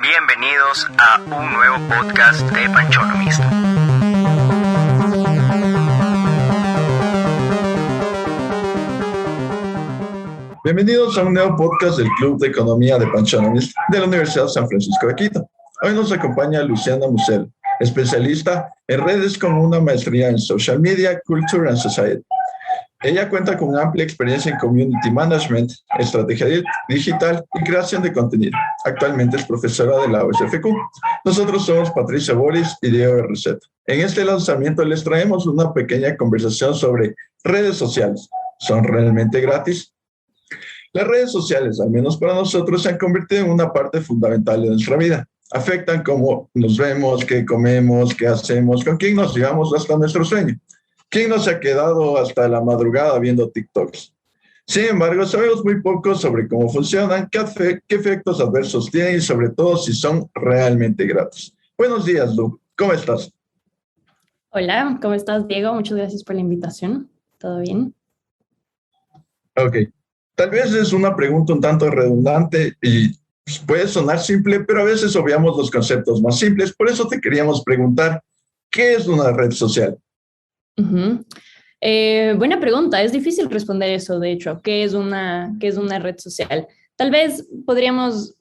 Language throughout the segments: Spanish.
Bienvenidos a un nuevo podcast de Panchonomismo. Bienvenidos a un nuevo podcast del Club de Economía de Panchonomismo de la Universidad San Francisco de Quito. Hoy nos acompaña Luciana Musel, especialista en redes con una maestría en Social Media, Culture and Society. Ella cuenta con una amplia experiencia en Community Management, estrategia digital y creación de contenido. Actualmente es profesora de la USFQ. Nosotros somos Patricia Boris y Diego Receta. En este lanzamiento les traemos una pequeña conversación sobre redes sociales. ¿Son realmente gratis? Las redes sociales, al menos para nosotros, se han convertido en una parte fundamental de nuestra vida. Afectan cómo nos vemos, qué comemos, qué hacemos, con quién nos llevamos hasta nuestro sueño. ¿Quién no se ha quedado hasta la madrugada viendo TikToks? Sin embargo, sabemos muy poco sobre cómo funcionan, qué efectos adversos tienen y sobre todo si son realmente gratis. Buenos días, Lu. ¿Cómo estás? Hola, ¿cómo estás, Diego? Muchas gracias por la invitación. ¿Todo bien? Ok. Tal vez es una pregunta un tanto redundante y puede sonar simple, pero a veces obviamos los conceptos más simples. Por eso te queríamos preguntar, ¿qué es una red social? Uh-huh. Buena pregunta. Es difícil responder eso, de hecho. ¿Qué es una red social? Tal vez podríamos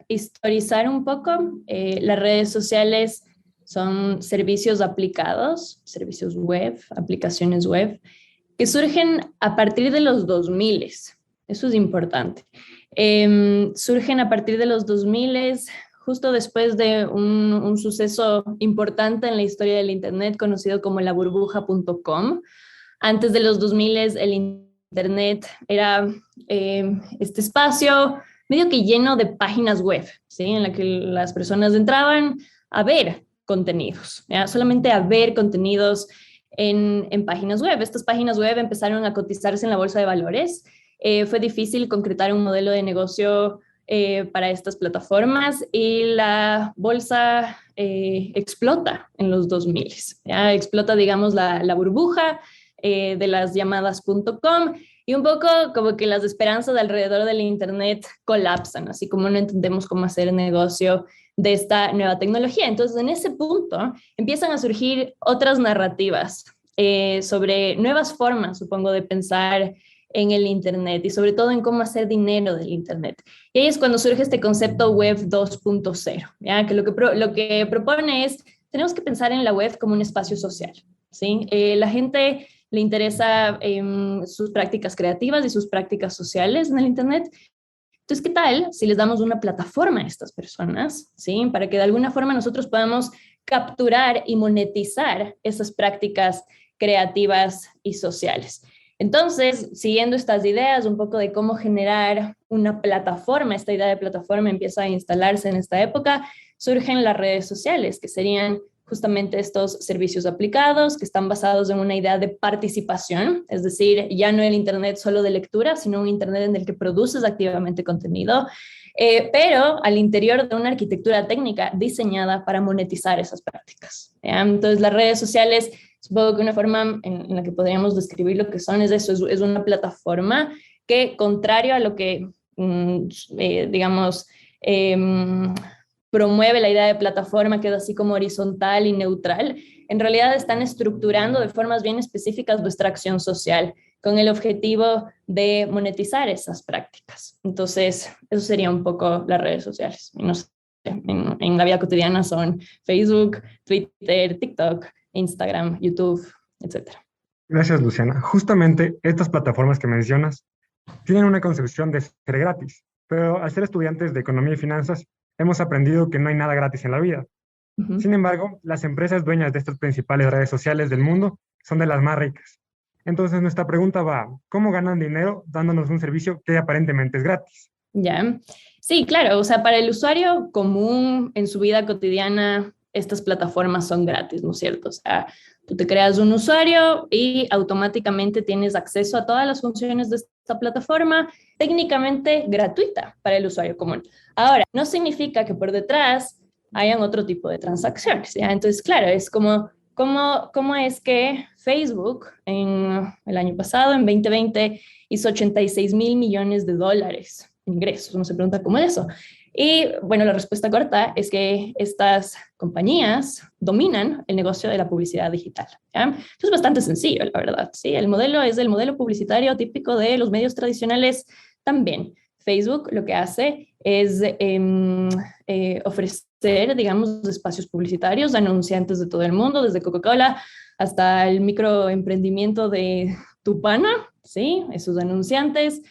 historizar un poco. Las redes sociales son servicios aplicados, servicios web, aplicaciones web, que surgen a partir de los 2000. Eso es importante. Surgen a partir de los 2000, justo después de un suceso importante en la historia del Internet, conocido como la burbuja.com. Antes de los 2000, el Internet era este espacio medio que lleno de páginas web, ¿sí? En la que las personas entraban a ver contenidos, ¿ya? Solamente a ver contenidos en páginas web. Estas páginas web empezaron a cotizarse en la bolsa de valores. Fue difícil concretar un modelo de negocio para estas plataformas y la bolsa explota en los 2000. ¿Ya? Explota, digamos, la burbuja de las llamadas .com y un poco como que las esperanzas alrededor del Internet colapsan, así como no entendemos cómo hacer negocio de esta nueva tecnología. Entonces, en ese punto empiezan a surgir otras narrativas sobre nuevas formas, supongo, de pensar en el Internet y sobre todo en cómo hacer dinero del Internet. Y ahí es cuando surge este concepto web 2.0, ¿ya? Que lo que propone es, tenemos que pensar en la web como un espacio social, ¿sí? La gente le interesa sus prácticas creativas y sus prácticas sociales en el Internet. Entonces, ¿qué tal si les damos una plataforma a estas personas, ¿sí? Para que de alguna forma nosotros podamos capturar y monetizar esas prácticas creativas y sociales. Entonces, siguiendo estas ideas, un poco de cómo generar una plataforma, esta idea de plataforma empieza a instalarse en esta época, surgen las redes sociales, que serían justamente estos servicios aplicados que están basados en una idea de participación, es decir, ya no el Internet solo de lectura, sino un Internet en el que produces activamente contenido, pero al interior de una arquitectura técnica diseñada para monetizar esas prácticas. ¿Ya? Entonces, las redes sociales, supongo que una forma en la que podríamos describir lo que son es eso, es una plataforma que, contrario a lo que, digamos, promueve la idea de plataforma, que es así como horizontal y neutral, en realidad están estructurando de formas bien específicas nuestra acción social con el objetivo de monetizar esas prácticas. Entonces, eso sería un poco las redes sociales. Y no sé, en la vida cotidiana son Facebook, Twitter, TikTok, Instagram, YouTube, etc. Gracias, Luciana. Justamente estas plataformas que mencionas tienen una concepción de ser gratis, pero al ser estudiantes de economía y finanzas, hemos aprendido que no hay nada gratis en la vida. Uh-huh. Sin embargo, las empresas dueñas de estas principales redes sociales del mundo son de las más ricas. Entonces, nuestra pregunta va, ¿cómo ganan dinero dándonos un servicio que aparentemente es gratis? Ya, sí, claro, o sea, para el usuario común en su vida cotidiana, estas plataformas son gratis, ¿no es cierto? O sea, tú te creas un usuario y automáticamente tienes acceso a todas las funciones de esta plataforma, técnicamente gratuita para el usuario común. Ahora, no significa que por detrás hayan otro tipo de transacciones, ¿ya? Entonces, claro, es como, ¿cómo es que Facebook en el año pasado, en 2020, hizo $86 mil millones de ingresos? Uno se pregunta, ¿cómo es eso? Y bueno, la respuesta corta es que estas compañías dominan el negocio de la publicidad digital. ¿Ya? Esto es bastante sencillo, la verdad. ¿Sí? El modelo es el modelo publicitario típico de los medios tradicionales también. Facebook lo que hace es ofrecer, digamos, espacios publicitarios a anunciantes de todo el mundo, desde Coca-Cola hasta el microemprendimiento de Tupana, ¿sí? Esos anunciantes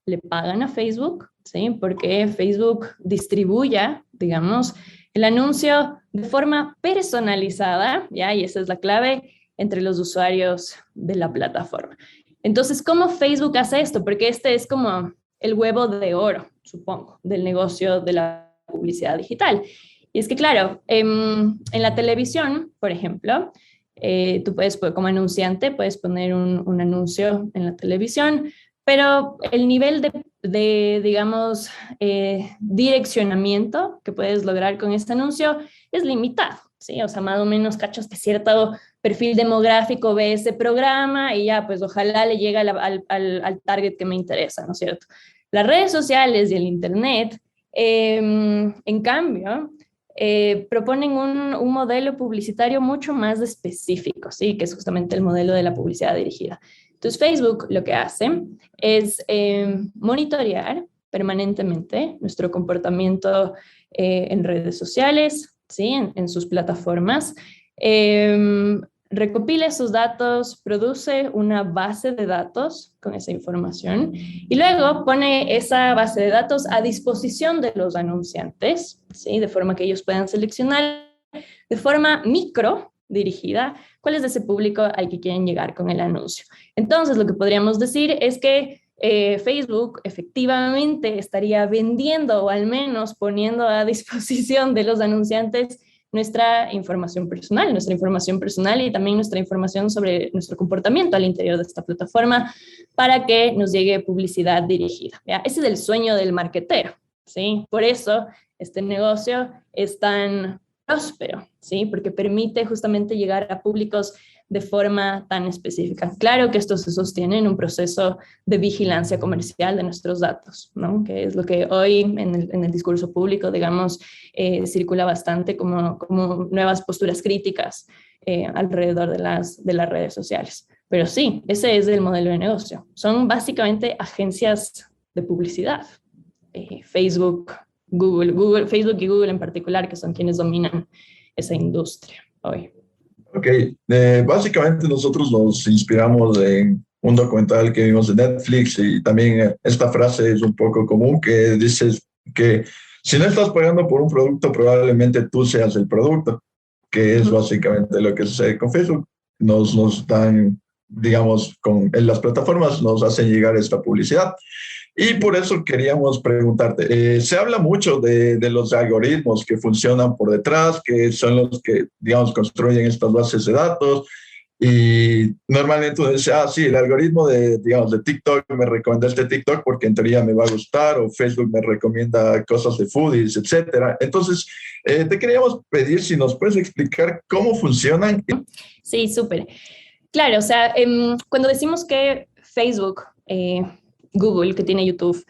le pagan a Facebook, ¿sí? Porque Facebook distribuya, digamos, el anuncio de forma personalizada, ¿ya? Y esa es la clave entre los usuarios de la plataforma. Entonces, ¿cómo Facebook hace esto? Porque este es como el huevo de oro, supongo, del negocio de la publicidad digital. Y es que, claro, en la televisión, por ejemplo, tú puedes, como anunciante, puedes poner un anuncio en la televisión, pero el nivel de digamos, direccionamiento que puedes lograr con este anuncio es limitado, ¿sí? O sea, más o menos cachas que cierto perfil demográfico ve ese programa y ya, pues ojalá le llegue al target que me interesa, ¿no es cierto? Las redes sociales y el Internet, en cambio, proponen un modelo publicitario mucho más específico, ¿sí? Que es justamente el modelo de la publicidad dirigida. Entonces, Facebook lo que hace es monitorear permanentemente nuestro comportamiento en redes sociales, ¿sí? En sus plataformas. Recopila esos datos, produce una base de datos con esa información y luego pone esa base de datos a disposición de los anunciantes, ¿sí? De forma que ellos puedan seleccionar de forma micro dirigida cuál es ese público al que quieren llegar con el anuncio. Entonces, lo que podríamos decir es que Facebook efectivamente estaría vendiendo o al menos poniendo a disposición de los anunciantes nuestra información personal y también nuestra información sobre nuestro comportamiento al interior de esta plataforma para que nos llegue publicidad dirigida. ¿Ya? Ese es el sueño del marketero, ¿sí? Por eso este negocio es tan próspero, ¿sí? Porque permite justamente llegar a públicos de forma tan específica. Claro que esto se sostiene en un proceso de vigilancia comercial de nuestros datos, ¿no? Que es lo que hoy en el discurso público, digamos, circula bastante como nuevas posturas críticas alrededor de las redes sociales. Pero sí, ese es el modelo de negocio. Son básicamente agencias de publicidad. Facebook, Facebook y Google en particular, que son quienes dominan esa industria hoy. Ok, básicamente nosotros nos inspiramos en un documental que vimos de Netflix y también esta frase es un poco común que dice que si no estás pagando por un producto, probablemente tú seas el producto, que es básicamente lo que sucede con Facebook. Nos dan, digamos, en las plataformas nos hacen llegar esta publicidad. Y por eso queríamos preguntarte, se habla mucho de los algoritmos que funcionan por detrás, que son los que, digamos, construyen estas bases de datos. Y normalmente uno dice, sí, el algoritmo digamos, de TikTok me recomienda este TikTok porque en teoría me va a gustar, o Facebook me recomienda cosas de foodies, etcétera. Entonces, te queríamos pedir si nos puedes explicar cómo funcionan. Sí, súper. Claro, o sea, cuando decimos que Facebook, Google, que tiene YouTube,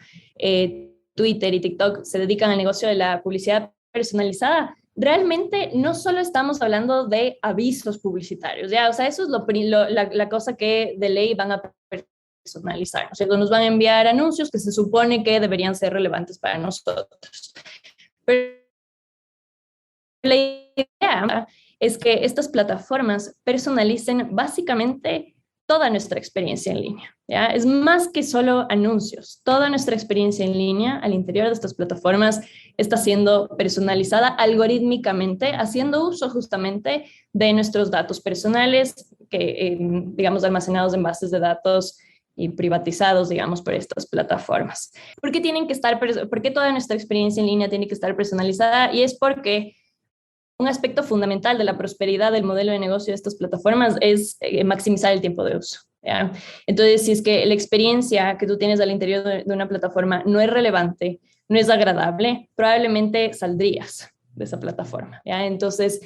Twitter y TikTok, se dedican al negocio de la publicidad personalizada, realmente no solo estamos hablando de avisos publicitarios, ¿ya? O sea, eso es la cosa que de ley van a personalizar, ¿no es cierto? Nos van a enviar anuncios que se supone que deberían ser relevantes para nosotros. Pero la idea es que estas plataformas personalicen básicamente toda nuestra experiencia en línea, ¿ya? Es más que solo anuncios. Toda nuestra experiencia en línea al interior de estas plataformas está siendo personalizada algorítmicamente, haciendo uso justamente de nuestros datos personales, que, digamos, almacenados en bases de datos y privatizados, digamos, por estas plataformas. ¿Por qué toda nuestra experiencia en línea tiene que estar personalizada? Y es porque un aspecto fundamental de la prosperidad del modelo de negocio de estas plataformas es maximizar el tiempo de uso, ¿ya? Entonces, si es que la experiencia que tú tienes al interior de una plataforma no es relevante, no es agradable, probablemente saldrías de esa plataforma, ¿ya? Entonces,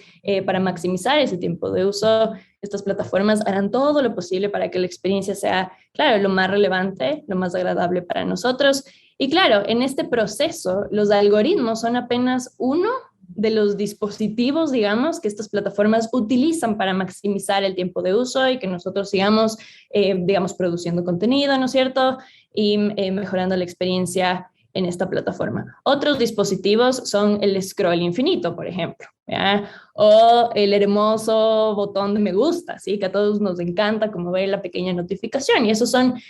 para maximizar ese tiempo de uso, estas plataformas harán todo lo posible para que la experiencia sea, claro, lo más relevante, lo más agradable para nosotros Y claro, en este proceso, los algoritmos son apenas uno de los dispositivos, digamos, que estas plataformas utilizan para maximizar el tiempo de uso y que nosotros sigamos, digamos, produciendo contenido, ¿no es cierto? Y mejorando la experiencia en esta plataforma. Otros dispositivos son el scroll infinito, por ejemplo, ¿ya? O el hermoso botón de me gusta, ¿sí? Que a todos nos encanta como ver la pequeña notificación. Y esos son,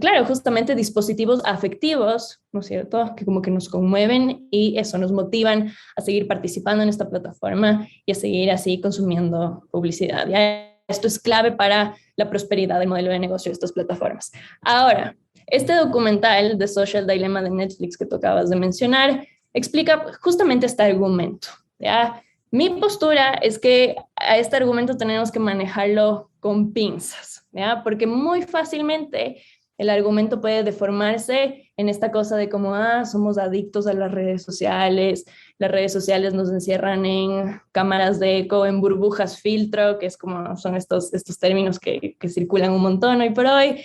claro, justamente dispositivos afectivos, ¿no es cierto? Que como que nos conmueven y eso nos motivan a seguir participando en esta plataforma y a seguir así consumiendo publicidad, ¿ya? Esto es clave para la prosperidad del modelo de negocio de estas plataformas. Ahora, este documental de Social Dilemma de Netflix que tú acabas de mencionar explica justamente este argumento, ¿ya? Mi postura es que a este argumento tenemos que manejarlo con pinzas, ¿ya? Porque muy fácilmente el argumento puede deformarse en esta cosa de como, somos adictos a las redes sociales nos encierran en cámaras de eco, en burbujas filtro, que es como son estos términos que circulan un montón hoy por hoy.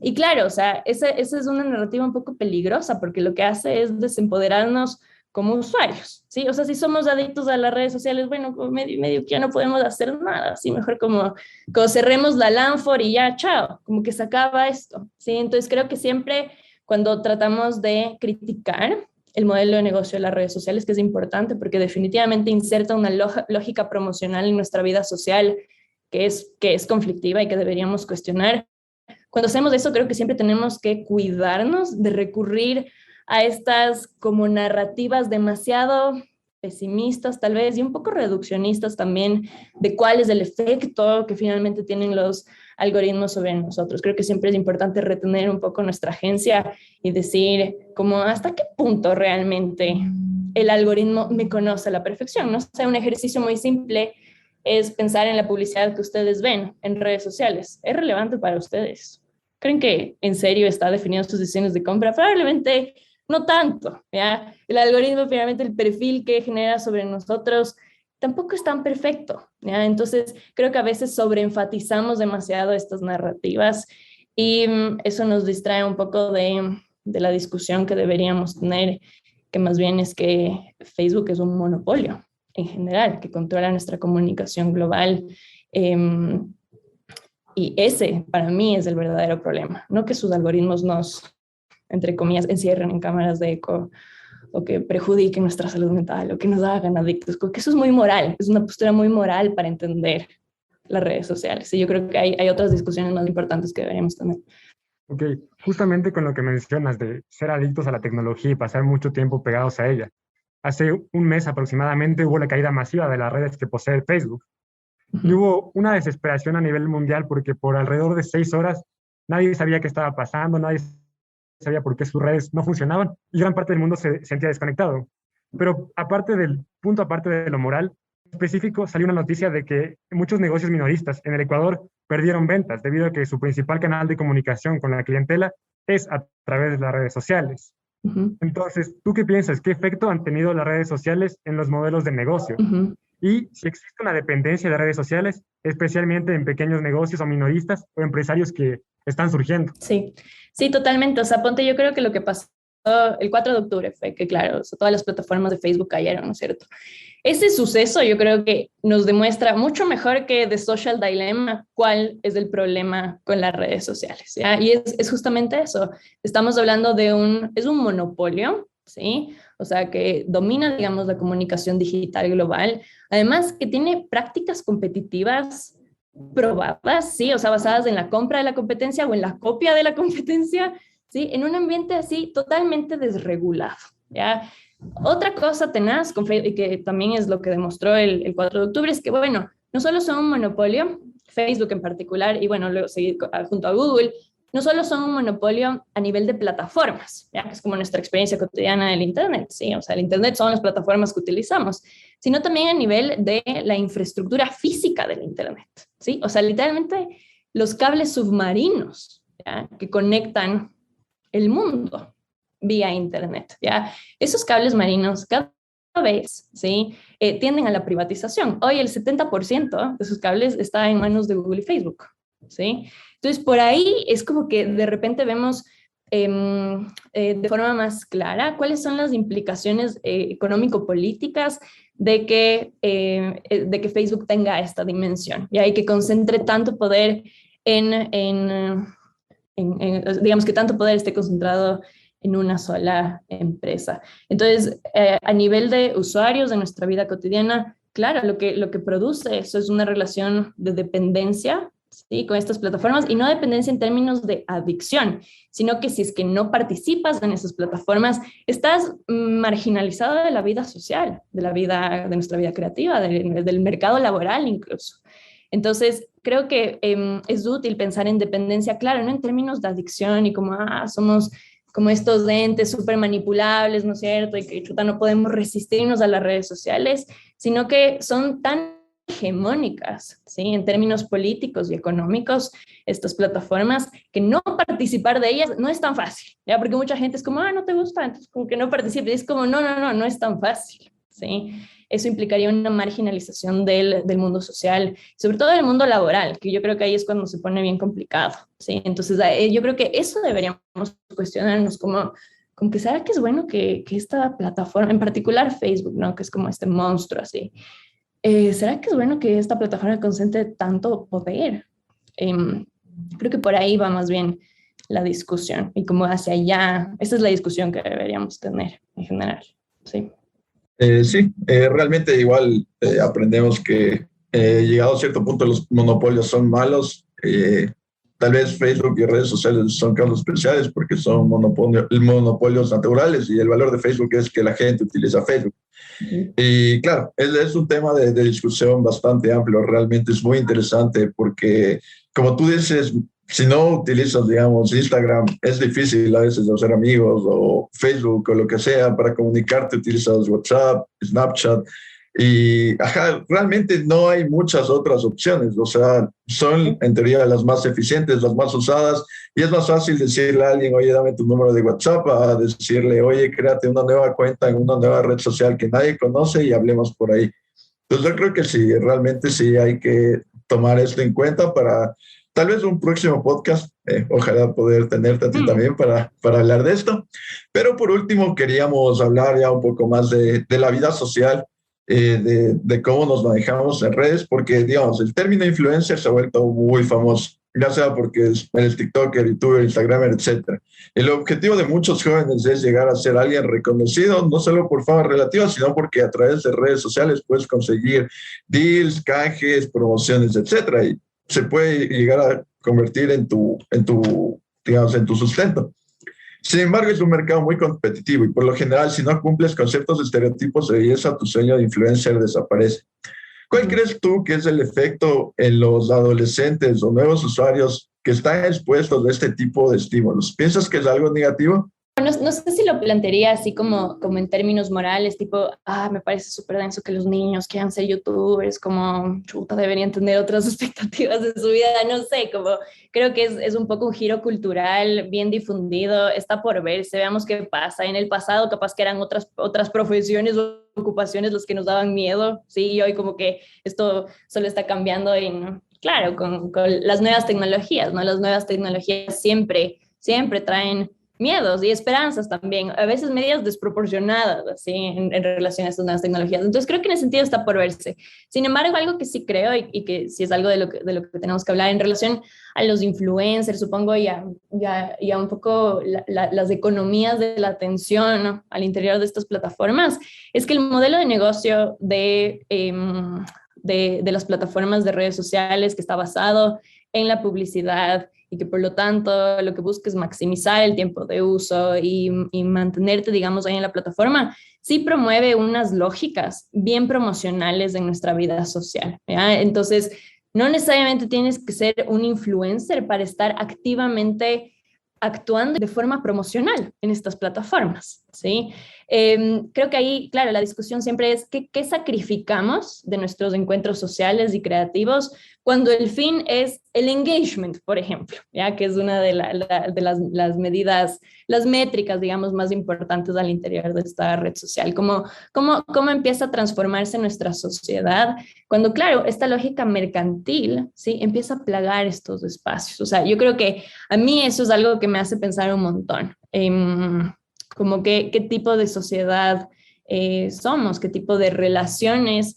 Y claro, o sea, esa es una narrativa un poco peligrosa porque lo que hace es desempoderarnos como usuarios, ¿sí? O sea, si somos adictos a las redes sociales, bueno, como medio que ya no podemos hacer nada, ¿sí? Mejor como cerremos la LAN4 y ya, chao, como que se acaba esto, ¿sí? Entonces creo que siempre cuando tratamos de criticar el modelo de negocio de las redes sociales, que es importante porque definitivamente inserta una lógica promocional en nuestra vida social que es conflictiva y que deberíamos cuestionar. Cuando hacemos eso, creo que siempre tenemos que cuidarnos de recurrir a estas como narrativas demasiado pesimistas tal vez y un poco reduccionistas también de cuál es el efecto que finalmente tienen los algoritmos sobre nosotros. Creo que siempre es importante retener un poco nuestra agencia y decir como hasta qué punto realmente el algoritmo me conoce a la perfección. No sé, un ejercicio muy simple es pensar en la publicidad que ustedes ven en redes sociales. ¿Es relevante para ustedes? ¿Creen que en serio está definiendo sus decisiones de compra? Probablemente no tanto, ¿ya? El algoritmo, finalmente, el perfil que genera sobre nosotros tampoco es tan perfecto, ¿ya? Entonces, creo que a veces sobreenfatizamos demasiado estas narrativas y eso nos distrae un poco de la discusión que deberíamos tener, que más bien es que Facebook es un monopolio en general, que controla nuestra comunicación global. Y ese, para mí, es el verdadero problema. No que sus algoritmos nos, entre comillas, encierren en cámaras de eco o que perjudiquen nuestra salud mental o que nos hagan adictos, porque eso es muy moral, es una postura muy moral para entender las redes sociales. Y yo creo que hay otras discusiones más importantes que deberíamos tener. Ok, justamente con lo que mencionas de ser adictos a la tecnología y pasar mucho tiempo pegados a ella. Hace un mes aproximadamente hubo la caída masiva de las redes que posee Facebook. Y hubo una desesperación a nivel mundial porque por alrededor de 6 horas nadie sabía qué estaba pasando, nadie sabía por qué sus redes no funcionaban y gran parte del mundo se sentía desconectado. Pero aparte de lo moral, en específico salió una noticia de que muchos negocios minoristas en el Ecuador perdieron ventas debido a que su principal canal de comunicación con la clientela es a través de las redes sociales. Entonces, ¿tú qué piensas? ¿Qué efecto han tenido las redes sociales en los modelos de negocio? Y si existe una dependencia de redes sociales, especialmente en pequeños negocios o minoristas o empresarios que están surgiendo. Sí, sí, totalmente. O sea, ponte, yo creo que lo que pasó el 4 de octubre fue que, claro, o sea, todas las plataformas de Facebook cayeron, ¿no es cierto? Ese suceso yo creo que nos demuestra mucho mejor que The Social Dilemma cuál es el problema con las redes sociales, ¿ya? Y es justamente eso. Estamos hablando de es un monopolio, ¿sí? O sea, que domina, digamos, la comunicación digital global. Además, que tiene prácticas competitivas probadas, ¿sí? O sea, basadas en la compra de la competencia o en la copia de la competencia, ¿sí? En un ambiente así totalmente desregulado, ¿ya? Otra cosa tenaz, y que también es lo que demostró el 4 de octubre, es que, bueno, no solo son un monopolio, Facebook en particular, y bueno, luego seguir junto a Google, no solo son un monopolio a nivel de plataformas, ¿ya? Que es como nuestra experiencia cotidiana del Internet, ¿sí? O sea, el Internet son las plataformas que utilizamos, sino también a nivel de la infraestructura física del Internet, ¿sí? O sea, literalmente los cables submarinos, ¿ya? Que conectan el mundo vía Internet, ¿ya? Esos cables marinos cada vez, ¿sí? Tienden a la privatización. Hoy el 70% de esos cables está en manos de Google y Facebook, ¿sí? Entonces, por ahí es como que de repente vemos de forma más clara cuáles son las implicaciones económico-políticas de que Facebook tenga esta dimensión, y que concentre tanto poder digamos que tanto poder esté concentrado en una sola empresa. Entonces, a nivel de usuarios de nuestra vida cotidiana, claro, lo que produce eso es una relación de dependencia, ¿sí?, con estas plataformas, y no dependencia en términos de adicción, sino que si es que no participas en esas plataformas, estás marginalizado de la vida social, de nuestra vida creativa, del mercado laboral incluso. Entonces, creo que es útil pensar en dependencia, claro, no en términos de adicción y como, somos como estos entes súper manipulables, ¿no es cierto? Y que chuta, no podemos resistirnos a las redes sociales, sino que son tan hegemónicas, ¿sí?, en términos políticos y económicos, estas plataformas, que no participar de ellas no es tan fácil, ¿ya? Porque mucha gente es como, no te gusta, entonces como que no participes, y es como, no es tan fácil, ¿sí? Eso implicaría una marginalización del mundo social, sobre todo del mundo laboral, que yo creo que ahí es cuando se pone bien complicado, ¿sí? Entonces, yo creo que eso deberíamos cuestionarnos, como que ¿será que es bueno que esta plataforma, en particular Facebook, ¿no?, que es como este monstruo así, ¿será que es bueno que esta plataforma concentre tanto poder? Creo que por ahí va más bien la discusión, y como hacia allá, esa es la discusión que deberíamos tener en general, ¿sí? Sí, realmente igual aprendemos que llegado a cierto punto los monopolios son malos. Tal vez Facebook y redes sociales son casos especiales porque son monopolios naturales, y el valor de Facebook es que la gente utiliza Facebook. Y claro, es un tema de discusión bastante amplio, realmente es muy interesante porque, como tú dices, si no utilizas, digamos, Instagram, es difícil a veces hacer amigos, o Facebook o lo que sea para comunicarte, utilizas WhatsApp, Snapchat, y realmente no hay muchas otras opciones, o sea, son en teoría las más eficientes, las más usadas, y es más fácil decirle a alguien, oye, dame tu número de WhatsApp, a decirle, oye, créate una nueva cuenta en una nueva red social que nadie conoce y hablemos por ahí. Entonces yo creo que sí, realmente sí hay que tomar esto en cuenta para tal vez un próximo podcast, ojalá poder tenerte a ti también para hablar de esto. Pero por último queríamos hablar ya un poco más de la vida social, de cómo nos manejamos en redes, porque digamos, el término influencer se ha vuelto muy famoso, ya sea porque eres TikToker, YouTuber, Instagramer, etc. El objetivo de muchos jóvenes es llegar a ser alguien reconocido, no solo por fama relativa, sino porque a través de redes sociales puedes conseguir deals, canjes, promociones, etc. Y se puede llegar a convertir digamos, en tu sustento. Sin embargo, es un mercado muy competitivo y por lo general, si no cumples con ciertos estereotipos de belleza, tu sueño de influencer desaparece. ¿Cuál crees tú que es el efecto en los adolescentes o nuevos usuarios que están expuestos a este tipo de estímulos? ¿Piensas que es algo negativo? No sé si lo plantearía así como en términos morales, tipo, me parece súper denso que los niños quieran ser youtubers, como chuta, deberían tener otras expectativas de su vida, no sé, como creo que es un poco un giro cultural bien difundido, está por verse, veamos qué pasa. En el pasado capaz que eran otras profesiones o ocupaciones los que nos daban miedo, sí, y hoy como que esto solo está cambiando claro, con las nuevas tecnologías, ¿no? Las nuevas tecnologías siempre traen miedos y esperanzas también, a veces medidas desproporcionadas, así, en relación a estas nuevas tecnologías. Entonces, creo que en ese sentido está por verse. Sin embargo, algo que sí creo y que sí es algo de lo que tenemos que hablar en relación a los influencers, supongo, y a un poco las economías de la atención, ¿no?, al interior de estas plataformas, es que el modelo de negocio de las plataformas de redes sociales, que está basado en la publicidad, y que por lo tanto lo que busca es maximizar el tiempo de uso y mantenerte, digamos, ahí en la plataforma, sí promueve unas lógicas bien promocionales en nuestra vida social, ¿ya? Entonces, no necesariamente tienes que ser un influencer para estar activamente actuando de forma promocional en estas plataformas, ¿sí? Creo que ahí, claro, la discusión siempre es ¿qué sacrificamos de nuestros encuentros sociales y creativos cuando el fin es el engagement, por ejemplo, ya que es una de, de las medidas, las métricas, digamos, más importantes al interior de esta red social? ¿Cómo empieza a transformarse nuestra sociedad cuando, claro, esta lógica mercantil, ¿sí?, empieza a plagar estos espacios? O sea, yo creo que a mí eso es algo que me hace pensar un montón. Como qué tipo de sociedad somos, qué tipo de relaciones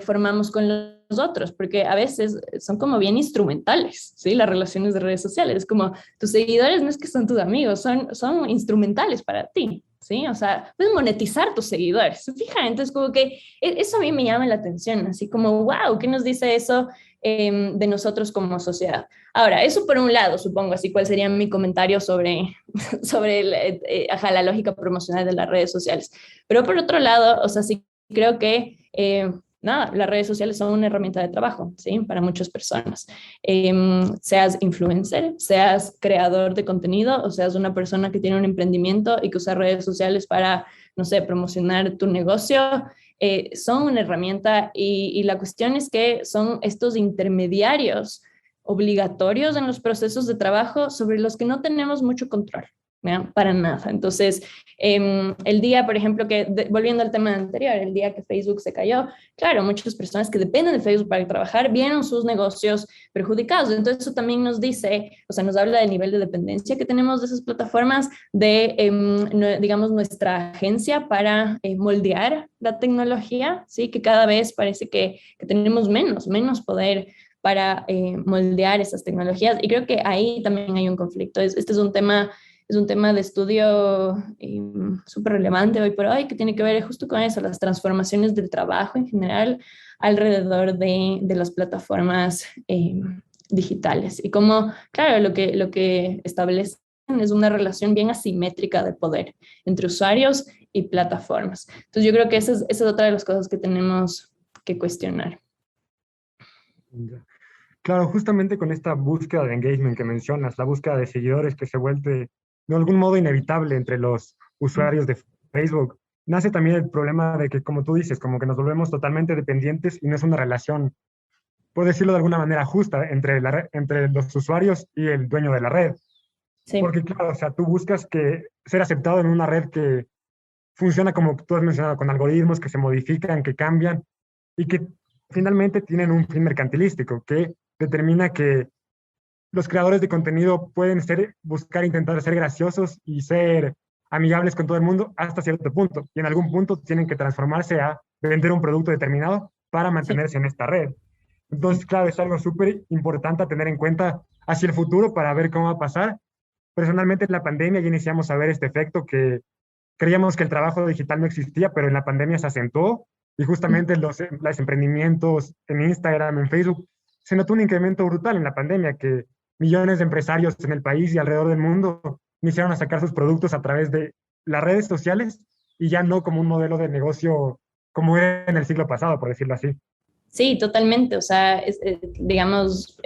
formamos con los otros, porque a veces son como bien instrumentales, ¿sí? Las relaciones de redes sociales, es como tus seguidores no es que son tus amigos, son instrumentales para ti, ¿sí? O sea, puedes monetizar tus seguidores, ¿se fijan? Entonces, como que eso a mí me llama la atención, así como, wow, ¿qué nos dice eso de nosotros como sociedad? Ahora, eso por un lado, supongo, así cuál sería mi comentario sobre, sobre la lógica promocional de las redes sociales. Pero por otro lado, o sea, sí creo que nada, las redes sociales son una herramienta de trabajo, ¿sí? Para muchas personas. Seas influencer, seas creador de contenido, o seas una persona que tiene un emprendimiento y que usa redes sociales para, no sé, promocionar tu negocio, son una herramienta y la cuestión es que son estos intermediarios obligatorios en los procesos de trabajo sobre los que no tenemos mucho control, ¿ya? Para nada. Entonces, el día, por ejemplo, volviendo al tema anterior, el día que Facebook se cayó, claro, muchas personas que dependen de Facebook para trabajar vieron sus negocios perjudicados. Entonces, eso también nos dice, o sea, nos habla del nivel de dependencia que tenemos de esas plataformas, de, digamos, nuestra agencia para moldear la tecnología, ¿sí? Que cada vez parece que tenemos menos poder para moldear esas tecnologías. Y creo que ahí también hay un conflicto. Este es un tema de estudio súper relevante hoy por hoy, que tiene que ver justo con eso, las transformaciones del trabajo en general alrededor de las plataformas digitales. Y como, claro, lo que establecen es una relación bien asimétrica de poder entre usuarios y plataformas. Entonces yo creo que esa es otra de las cosas que tenemos que cuestionar. Claro, justamente con esta búsqueda de engagement que mencionas, la búsqueda de seguidores que se vuelve de algún modo inevitable entre los usuarios de Facebook, nace también el problema de que, como tú dices, como que nos volvemos totalmente dependientes y no es una relación, por decirlo de alguna manera, justa entre los usuarios y el dueño de la red. Sí. Porque, claro, o sea, tú buscas ser aceptado en una red que funciona como tú has mencionado, con algoritmos que se modifican, que cambian y que finalmente tienen un fin mercantilístico que determina que los creadores de contenido pueden intentar ser graciosos y ser amigables con todo el mundo hasta cierto punto. Y en algún punto tienen que transformarse a vender un producto determinado para mantenerse en esta red. Entonces, claro, es algo súper importante a tener en cuenta hacia el futuro para ver cómo va a pasar. Personalmente, en la pandemia ya iniciamos a ver este efecto que creíamos que el trabajo digital no existía, pero en la pandemia se acentuó y justamente los emprendimientos en Instagram, en Facebook, se notó un incremento brutal en la pandemia, que millones de empresarios en el país y alrededor del mundo iniciaron a sacar sus productos a través de las redes sociales y ya no como un modelo de negocio como era en el siglo pasado, por decirlo así. Sí, totalmente. O sea, digamos,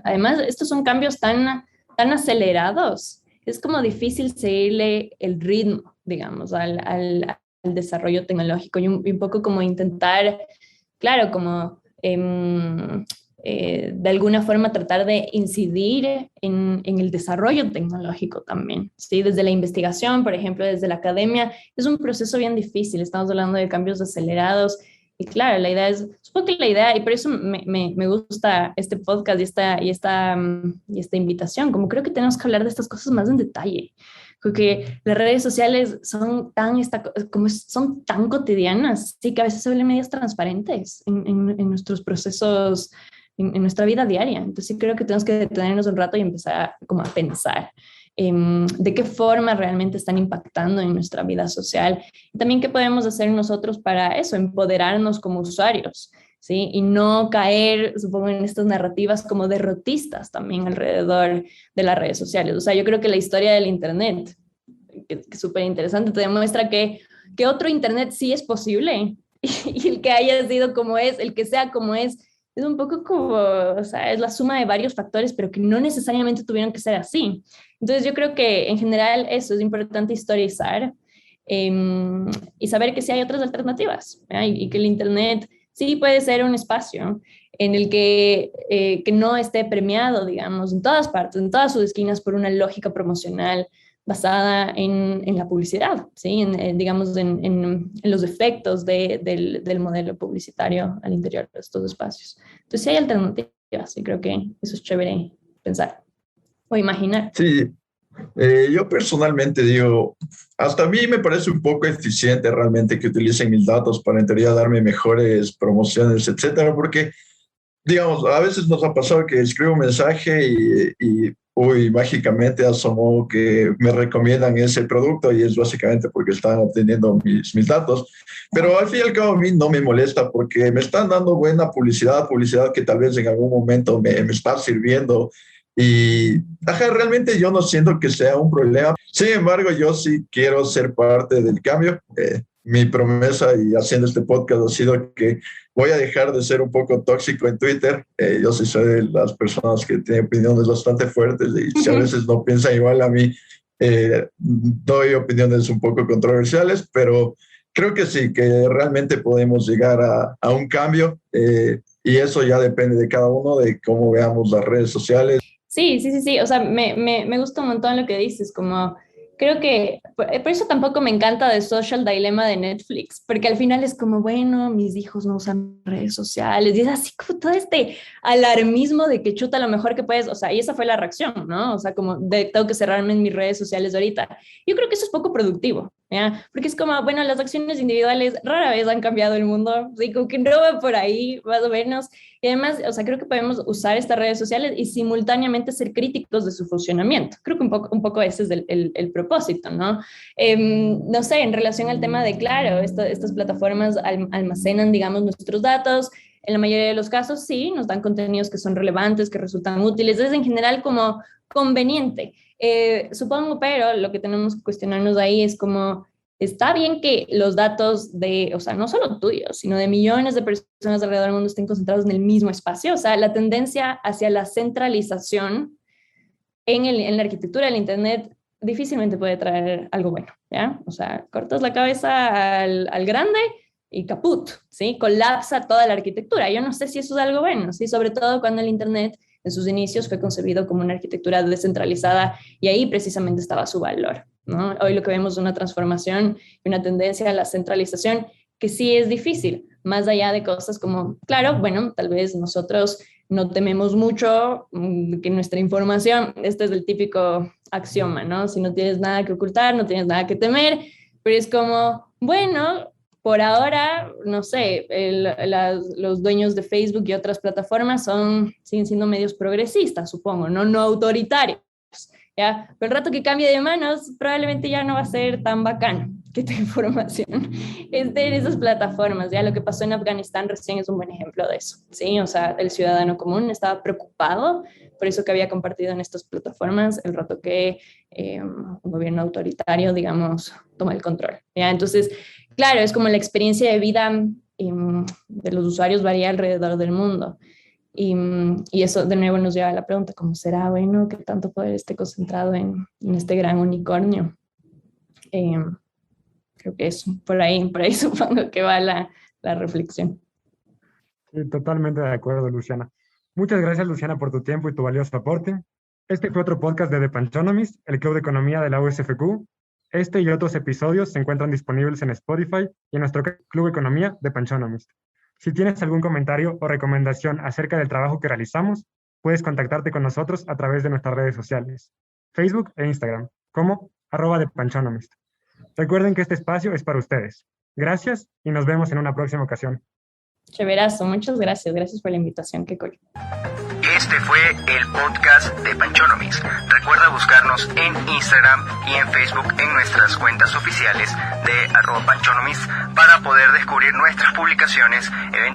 además, estos son cambios tan acelerados. Es como difícil seguirle el ritmo, digamos, al desarrollo tecnológico y un poco como intentar, claro, como de alguna forma tratar de incidir en el desarrollo tecnológico también, ¿sí? Desde la investigación, por ejemplo, desde la academia, es un proceso bien difícil, estamos hablando de cambios acelerados y claro, la idea es, supongo que la idea, y por eso me gusta este podcast y esta invitación, como creo que tenemos que hablar de estas cosas más en detalle, porque las redes sociales son tan cotidianas, sí, que a veces se vuelven medias transparentes en nuestros procesos, en nuestra vida diaria. Entonces sí creo que tenemos que detenernos un rato y empezar como a pensar de qué forma realmente están impactando en nuestra vida social. Y también qué podemos hacer nosotros para eso, empoderarnos como usuarios, ¿sí? Y no caer, supongo, en estas narrativas como derrotistas también alrededor de las redes sociales. O sea, yo creo que la historia del Internet, que es súper interesante, te demuestra que otro Internet sí es posible y el que haya sido como es, el que sea como es un poco como, o sea, es la suma de varios factores, pero que no necesariamente tuvieron que ser así. Entonces yo creo que en general eso es importante historizar y saber que sí hay otras alternativas, ¿ya? Y que el Internet sí puede ser un espacio en el que no esté premiado, digamos, en todas partes, en todas sus esquinas, por una lógica promocional basada en la publicidad, ¿sí? Digamos, en los efectos del modelo publicitario al interior de estos espacios. Entonces, sí hay alternativas y creo que eso es chévere pensar o imaginar. Sí, yo personalmente digo, hasta a mí me parece un poco eficiente realmente que utilicen mis datos para en teoría darme mejores promociones, etcétera, porque digamos, a veces nos ha pasado que escribo un mensaje y uy, mágicamente asomó que me recomiendan ese producto y es básicamente porque están obteniendo mis datos. Pero al fin y al cabo a mí no me molesta porque me están dando buena publicidad, publicidad que tal vez en algún momento me está sirviendo. Y ajá, realmente yo no siento que sea un problema. Sin embargo, yo sí quiero ser parte del cambio. Mi promesa y haciendo este podcast ha sido que voy a dejar de ser un poco tóxico en Twitter. Yo sí soy de las personas que tienen opiniones bastante fuertes y si a veces no piensan igual a mí, doy opiniones un poco controversiales, pero creo que sí, que realmente podemos llegar a un cambio y eso ya depende de cada uno, de cómo veamos las redes sociales. Sí, sí, sí, sí. O sea, me gusta un montón lo que dices, como creo que por eso tampoco me encanta The Social Dilemma de Netflix, porque al final es como, bueno, mis hijos no usan redes sociales, y es así como todo este alarmismo de que chuta lo mejor que puedes, o sea, y esa fue la reacción, ¿no? O sea, como tengo que cerrarme en mis redes sociales ahorita. Yo creo que eso es poco productivo, ¿ya? Porque es como, bueno, las acciones individuales rara vez han cambiado el mundo, ¿sí? Como que no va por ahí, más o menos. Y además, o sea, creo que podemos usar estas redes sociales y simultáneamente ser críticos de su funcionamiento. Creo que un poco ese es el propósito, ¿no? No sé, en relación al tema de, claro, estas plataformas almacenan, digamos, nuestros datos. En la mayoría de los casos, sí, nos dan contenidos que son relevantes, que resultan útiles. Es en general como conveniente. Supongo, pero lo que tenemos que cuestionarnos ahí es como, está bien que los datos o sea, no solo tuyos, sino de millones de personas alrededor del mundo estén concentrados en el mismo espacio. O sea, la tendencia hacia la centralización en la arquitectura del Internet difícilmente puede traer algo bueno, ¿ya? O sea, cortas la cabeza al grande y caput, ¿sí? Colapsa toda la arquitectura. Yo no sé si eso es algo bueno, ¿sí? Sobre todo cuando el Internet en sus inicios fue concebido como una arquitectura descentralizada y ahí precisamente estaba su valor, ¿no? Hoy lo que vemos es una transformación y una tendencia a la centralización que sí es difícil, más allá de cosas como, claro, bueno, tal vez nosotros no tememos mucho que nuestra información, este es el típico axioma, ¿no? Si no tienes nada que ocultar, no tienes nada que temer, pero es como, bueno, por ahora, no sé, los dueños de Facebook y otras plataformas siguen siendo medios progresistas, supongo, no autoritarios, ¿ya? Pero el rato que cambie de manos, probablemente ya no va a ser tan bacano que tu información esté en esas plataformas, ¿ya? Lo que pasó en Afganistán recién es un buen ejemplo de eso, ¿sí? O sea, el ciudadano común estaba preocupado por eso que había compartido en estas plataformas el rato que un gobierno autoritario, digamos, toma el control, ¿ya? Entonces, claro, es como la experiencia de vida de los usuarios varía alrededor del mundo. Y eso de nuevo nos lleva a la pregunta, ¿cómo será bueno que tanto poder esté concentrado en este gran unicornio? Creo que eso, por ahí supongo que va la reflexión. Sí, totalmente de acuerdo, Luciana. Muchas gracias, Luciana, por tu tiempo y tu valioso aporte. Este fue otro podcast de The Panchonomist, el Club de Economía de la USFQ. Este y otros episodios se encuentran disponibles en Spotify y en nuestro Club de Economía de Panchonomist. Si tienes algún comentario o recomendación acerca del trabajo que realizamos, puedes contactarte con nosotros a través de nuestras redes sociales, Facebook e Instagram, como @ThePanchonomist. Recuerden que este espacio es para ustedes. Gracias y nos vemos en una próxima ocasión. Chéverazo, muchas gracias. Gracias por la invitación, Kekol. Este fue el podcast de Panchonomist. Recuerda buscarnos en Instagram y en Facebook en nuestras cuentas oficiales de @Panchonomist para poder descubrir nuestras publicaciones,